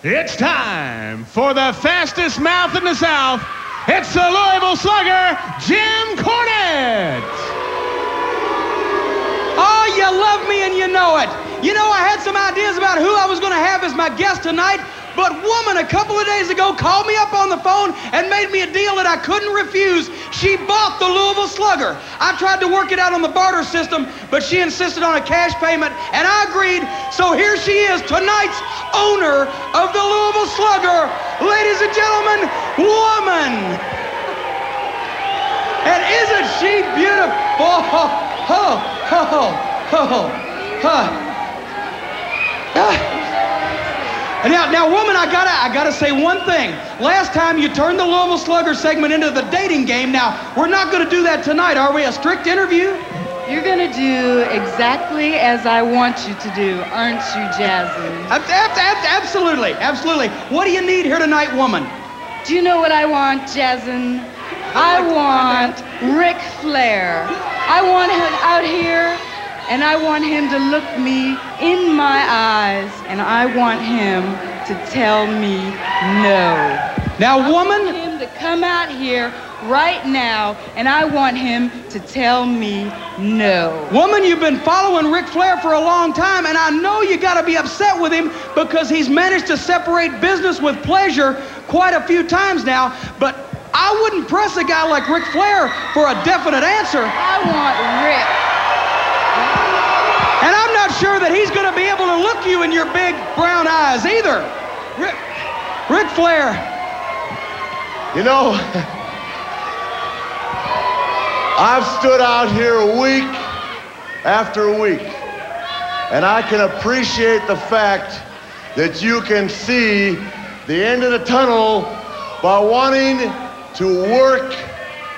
It's time for the fastest mouth in the South. It's the Louisville Slugger, Jim Cornette. Oh, you love me and you know it. You know, I had some ideas about who I was going to have as my guest tonight, but Woman a couple of days ago called me up on the phone and made me a deal that I couldn't refuse. She bought the Louisville Slugger. I tried to work it out on the barter system, but she insisted on a cash payment, and I agreed. So here she is, tonight's owner of the Louisville Slugger. Ladies and gentlemen, Woman. And isn't she beautiful? Now, Woman, I gotta say one thing. Last time you turned the Louisville Slugger segment into the dating game. Now, we're not gonna do that tonight, are we? A strict interview? You're gonna do exactly as I want you to do, aren't you, Jasmine? Absolutely, absolutely. What do you need here tonight, Woman? Do you know what I want, Jasmine? I want Ric Flair. I want him out here, and I want him to look me in my eyes, and I want him to tell me no. Now, Woman, I want him to come out here right now, and I want him to tell me no. Woman, you've been following Ric Flair for a long time, and I know you gotta be upset with him because he's managed to separate business with pleasure quite a few times now, but I wouldn't press a guy like Ric Flair for a definite answer. I want Rick. And I'm not sure that he's gonna be able to look you in your big brown eyes either. Ric Flair. You know, I've stood out here week after week, and I can appreciate the fact that you can see the end of the tunnel by wanting to work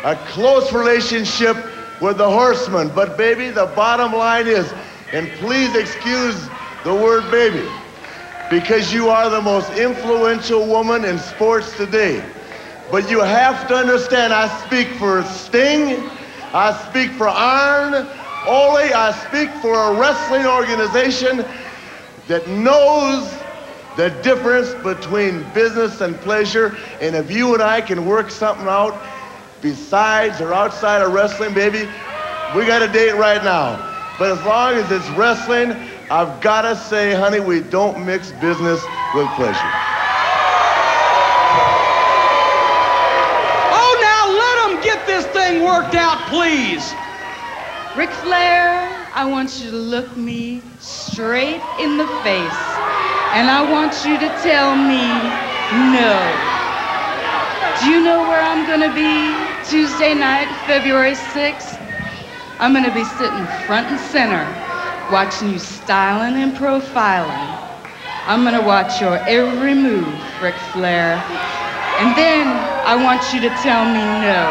a close relationship with the Horseman. But baby, the bottom line is, and please excuse the word baby, because you are the most influential woman in sports today. But you have to understand, I speak for Sting, I speak for Arn, Ole, I speak for a wrestling organization that knows the difference between business and pleasure. And if you and I can work something out besides or outside of wrestling, baby, we got a date right now. But as long as it's wrestling, I've got to say, honey, we don't mix business with pleasure. Oh, now let him get this thing worked out, please. Ric Flair, I want you to look me straight in the face, and I want you to tell me no. Do you know where I'm gonna be Tuesday night, February 6th? I'm gonna be sitting front and center, watching you styling and profiling. I'm gonna watch your every move, Ric Flair. And then I want you to tell me no.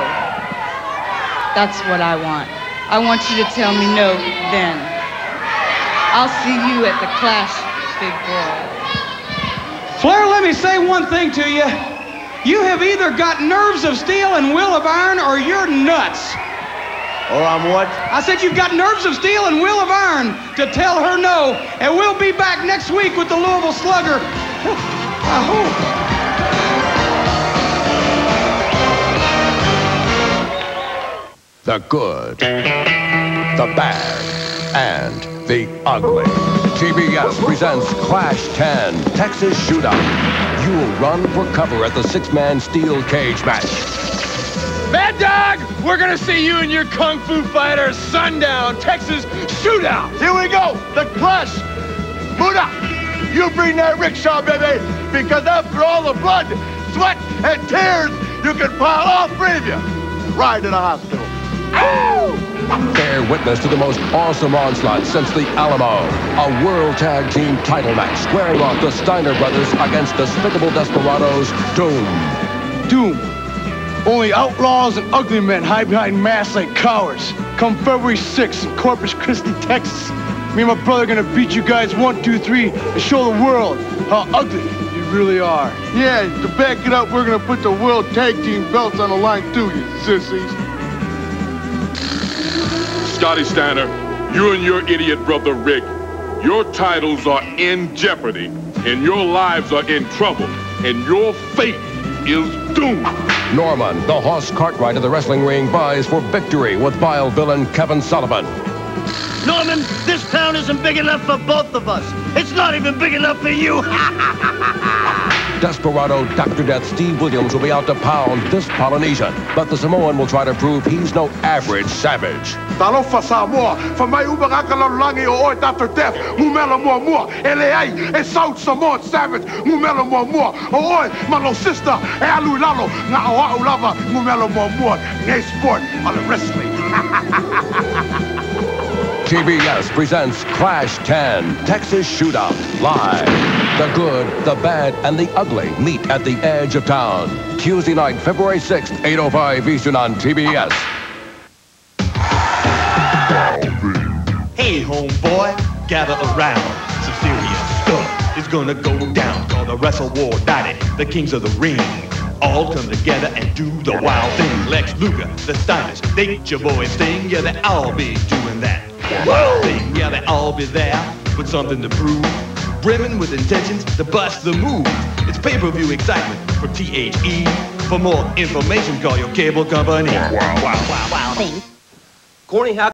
That's what I want. I want you to tell me no then. I'll see you at the Clash, big boy. Flair, let me say one thing to you. You have either got nerves of steel and will of iron, or you're nuts. Or I'm what? I said you've got nerves of steel and will of iron to tell her no. And we'll be back next week with the Louisville Slugger. I hope. The good, the bad, and the ugly. TBS presents Clash 10, Texas Shootout. You'll run for cover at the six-man steel cage match. Mad Dog, we're gonna see you and your Kung Fu Fighter Sundown Texas Shootout. Here we go, the Clash. Buddha, you bring that rickshaw, baby, because after all the blood, sweat, and tears, you can pile all three of you right to the hospital. Bear witness to the most awesome onslaught since the Alamo. A world tag team title match squaring off the Steiner brothers against Despicable Desperados, Doom. Doom. Only outlaws and ugly men hide behind masks like cowards. Come February 6th in Corpus Christi, Texas. Me and my brother are gonna beat you guys 1, 2, 3 and show the world how ugly you really are. Yeah, to back it up, we're gonna put the world tag team belts on the line too, you sissies. Scotty Steiner, you and your idiot brother Rick, your titles are in jeopardy. and your lives are in trouble, and your fate is doomed. Norman, the horse Cartwright of the wrestling ring, buys for victory with vile villain Kevin Sullivan. Norman, this town isn't big enough for both of us. It's not even big enough for you. Desperado Dr. Death Steve Williams will be out to pound this Polynesian, but the Samoan will try to prove he's no average savage. Talofa Samoa, for my Uberakalangi or Dr. Death, Mumela Moa, LA, and South Samoan savage, Mumela Moa, Oi, Malo sister, Alu Lalo, Naoa Lava, Mumela Moa, Gay sport on the wrestling. TBS presents Clash 10 Texas Shootout live. The good, the bad, and the ugly meet at the edge of town. Tuesday night, February 6th, 8:05 Eastern on TBS. Hey, homeboy, gather around. Some serious stuff is gonna go down. Called the Wrestle War Daddy, the kings of the ring. All come together and do the wild thing. Lex Luger, the Steiners, Nature Boy Sting, yeah, they all be doing that. Wild thing, yeah, they all be there with something to prove. Brimming with intentions to bust the move. It's pay-per-view excitement from THE. For more information, call your cable company. Wow, wow, wow, wow. Corny, how